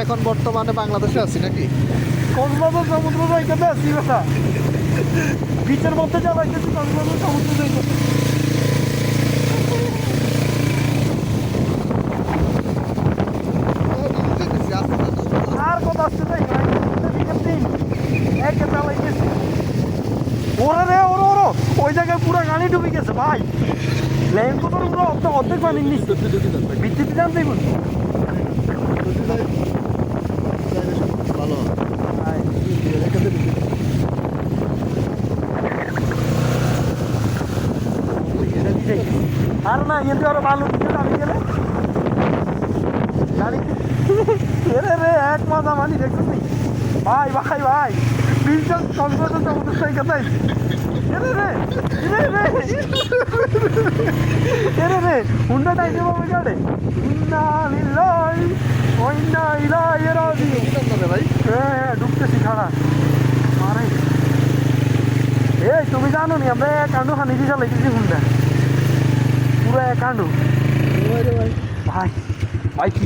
এখন বর্তমানে বাংলাদেশে আছি নাকি? কক্সবাজার সমুদ্র সৈকতে আছি কথা, বিচের মধ্যে চালাইতেছি কক্সবাজার সমুদ্র সৈকতে। আর কথা আসতে চাই দিন একে চালাইতেছি। ওরে রে ওরো ওরো, ওই জায়গায় পুরো গাড়ি ডুবে গেছে ভাই। ল্যাংকোটার পুরো অর্ধেক পানির নিচে ভিত্তিতে জানতেই বলছি। ভালো আর না কিন্তু আরো ভালো কিছু আমি গেলে গাড়ি রে রে এক মজা মানি দেখছিস ভাই ভাই ভাই বিলটা কক্সবাজার সমুদ্র সৈকতে রে রে রে রে রে হুন্ডা টাইপের হবে গাড়ি ইন্না লিল্লাহি ওয়া ইন্না ইলাইহি রাজিউন। ভাই হ্যাঁ ঢুকতেছি খাড়া আরে এই তুমি জানো নি আমরা একান্ডু হানি দিয়ে চালাইতেছি হুন্ডা পুরো একান্ডু ভাই ভাই কি